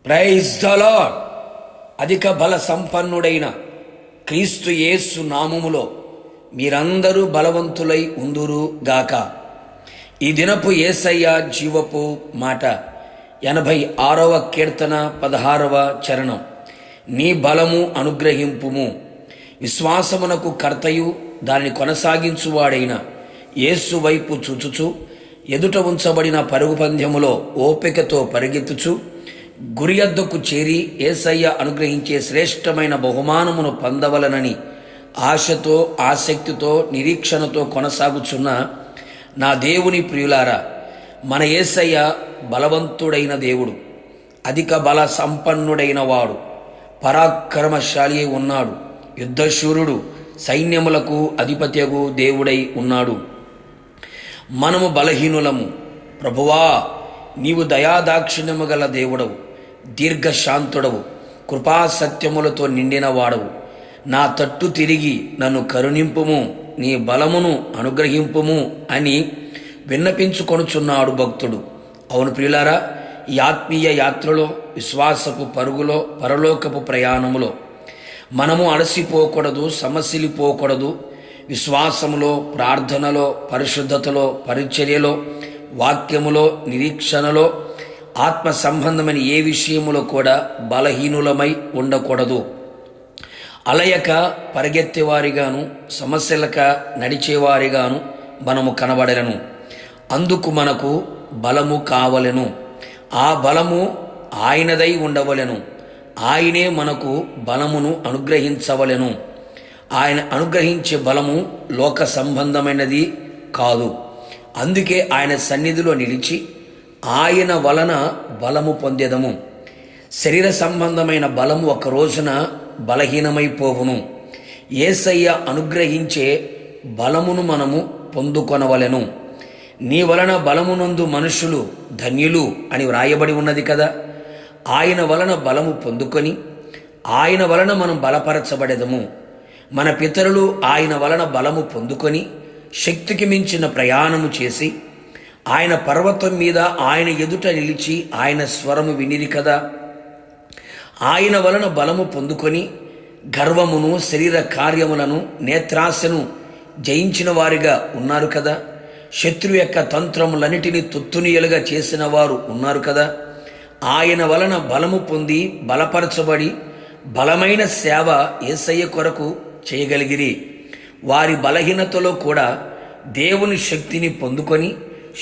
Praise the lord. అధిక బల సంపన్నుడైన క్రీస్తు యేసు నామములో మీరందరూ బలవంతులై ఉందురు గాక. ఈ దినపు యేసయ్య జీవపు మాట 86వ కీర్తన 16వ చరణం. నీ బలము అనుగ్రహింపుము. విశ్వాసమునకు కర్తయు దానిని కొనసాగించువాడైన యేసు వైపు చూచుచు ఎదుట ఉంచబడిన పరుగు పందెములో ఓపికతో పరిగెత్తుచు గురియద్దకు చేరి యేసయ్య అనుగ్రహించే శ్రేష్టమైన బహుమానమును పొందవలనని ఆశతో ఆసక్తితో నిరీక్షణతో కొనసాగుచున్న నా దేవుని ప్రియులారా, మన యేసయ్య బలవంతుడైన దేవుడు, అధిక బల సంపన్నుడైన వాడు, పరాక్రమశాలి ఉన్నాడు, యుద్ధశూరుడు, సైన్యములకు అధిపత్యగు దేవుడై ఉన్నాడు. మనము బలహీనులము. ప్రభువా, నీవు దయాదాక్షిణ్యము గల దేవుడవు, దీర్ఘశాంతుడవు, కృపాసత్యములతో నిండిన వాడవు. నా తట్టు తిరిగి నన్ను కరుణింపుము, నీ బలమును అనుగ్రహింపుము అని విన్నపించుకొనుచున్నాడు భక్తుడు. అవును ప్రియులారా, ఈ ఆత్మీయ యాత్రలో, విశ్వాసపు పరుగులో, పరలోకపు ప్రయాణములో మనము అలసిపోకూడదు, సమసిలిపోకూడదు. విశ్వాసములో, ప్రార్థనలో, పరిశుద్ధతలో, పరిచర్యలో, వాక్యములో, నిరీక్షణలో, ఆత్మ సంబంధమైన ఏ విషయములో కూడా బలహీనులమై ఉండకూడదు. అలయక పరిగెత్తేవారిగాను, సమస్యలక నడిచేవారిగాను మనము కనబడలను. అందుకు మనకు బలము కావలెను. ఆ బలము ఆయనదై ఉండవలెను. ఆయనే మనకు బలమును అనుగ్రహించవలెను. ఆయన అనుగ్రహించే బలము లోక సంబంధమైనది కాదు. అందుకే ఆయన సన్నిధిలో నిలిచి ఆయన వలన బలము పొందేదము. శరీర సంబంధమైన బలము ఒక రోజున బలహీనమైపోవును. యేసయ్య అనుగ్రహించే బలమును మనము పొందుకొనవలెను. నీ వలన బలమునందు మనుషులు ధన్యులు అని వ్రాయబడి ఉన్నది కదా. ఆయన వలన బలము పొందుకొని ఆయన వలన మనం బలపరచబడెదము. మన పితరులు ఆయన వలన బలము పొందుకొని శక్తికి మించిన ప్రయాణము చేసి ఆయన పర్వతం మీద ఆయన ఎదుట నిలిచి ఆయన స్వరము వినిరి కదా. ఆయన వలన బలము పొందుకొని గర్వమును, శరీర కార్యములను, నేత్రాశను జయించిన వారిగా ఉన్నారు కదా. శత్రువు యొక్క తంత్రములన్నిటినీ తుత్తునియలుగా చేసిన వారు ఉన్నారు కదా. ఆయన వలన బలము పొంది బలపరచబడి బలమైన సేవ యేసయ్య కొరకు చేయగలిగిరి. వారి బలహీనతలో కూడా దేవుని శక్తిని పొందుకొని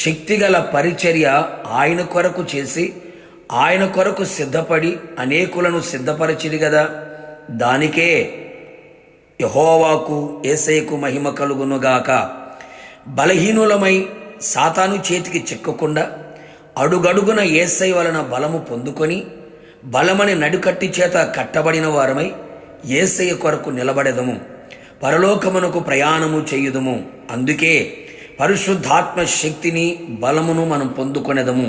శక్తిగల పరిచర్య ఆయన కొరకు చేసి ఆయన కొరకు సిద్ధపడి అనేకులను సిద్ధపరిచిరి కదా. దానికే యెహోవాకు, యేసయ్యకు మహిమ కలుగునుగాక. బలహీనులమై సాతాను చేతికి చిక్కకుండా అడుగడుగున యేసయ్య వలన బలము పొందుకొని బలమని నడుకట్టి చేత కట్టబడిన వారమై యేసయ్య కొరకు నిలబడెదము. పరలోకమునకు ప్రయాణము చేయుదము. అందుకే పరిశుద్ధాత్మ శక్తిని, బలమును మనం పొందుకొనెదము.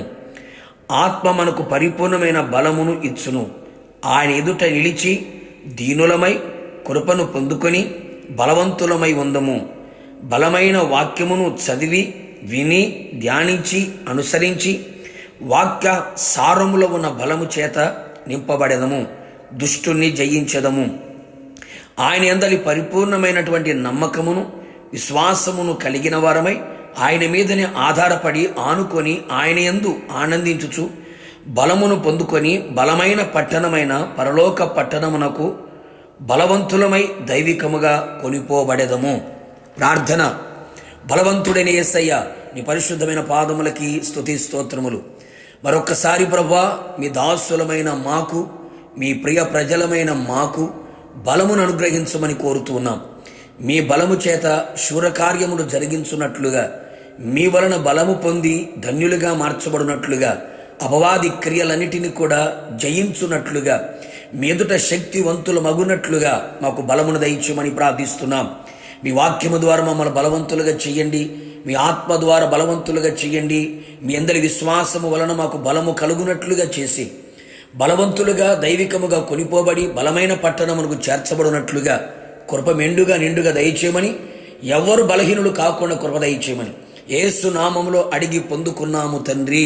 ఆత్మ మనకు పరిపూర్ణమైన బలమును ఇచ్చును. ఆయన ఎదుట నిలిచి దీనులమై కృపను పొందుకొని బలవంతులమై ఉందము. బలమైన వాక్యమును చదివి, విని, ధ్యానించి, అనుసరించి వాక్య సారములో ఉన్న బలము చేత నింపబడెదము. దుష్టుణ్ణి జయించెదము. ఆయన యందలి పరిపూర్ణమైనటువంటి నమ్మకమును, విశ్వాసమును కలిగిన వారమై ఆయన మీదనే ఆధారపడి ఆనుకొని ఆయన యందు ఆనందించుచు బలమును పొందుకొని బలమైన పట్టణమైన పరలోక పట్టణమునకు బలవంతులమై దైవికముగా కొనిపోబడెదము. ప్రార్థన. బలవంతుడైన యేసయ్య, నీ పరిశుద్ధమైన పాదములకి స్తుతి స్తోత్రములు. మరొక్కసారి ప్రభువా, మీ దాసులమైన మాకు, మీ ప్రియ ప్రజలమైన మాకు బలమును అనుగ్రహించమని కోరుతున్నాం. మీ బలము చేత శూరకార్యములు జరిగించున్నట్లుగా, మీ వలన బలము పొంది ధన్యులుగా మార్చబడినట్లుగా, అపవాది క్రియలన్నిటిని కూడా జయించున్నట్లుగా, మీ ఎదుట శక్తివంతులు మగునట్లుగా మాకు బలమును దయచేయమని ప్రార్థిస్తున్నాం. మీ వాక్యము ద్వారా మమ్మల్ని బలవంతులుగా చెయ్యండి. మీ ఆత్మ ద్వారా బలవంతులుగా చెయ్యండి. మీ అందరి విశ్వాసము వలన మాకు బలము కలుగునట్లుగా చేసి బలవంతులుగా దైవికముగా కొనిపోబడి బలమైన పట్టణమునకు చేర్చబడినట్లుగా కృప మెండుగా నిండుగా దయచేయమని, ఎవ్వరు బలహీనులు కాకుండా కృప దయచేయమని యేసు నామములో అడిగి పొందుకున్నాము తండ్రి.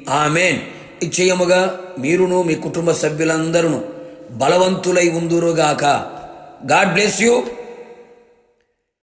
ఆమెన్. నిశ్చయముగా మీరును మీ కుటుంబ సభ్యులందరూ బలవంతులై ఉందురుగాక. God bless you.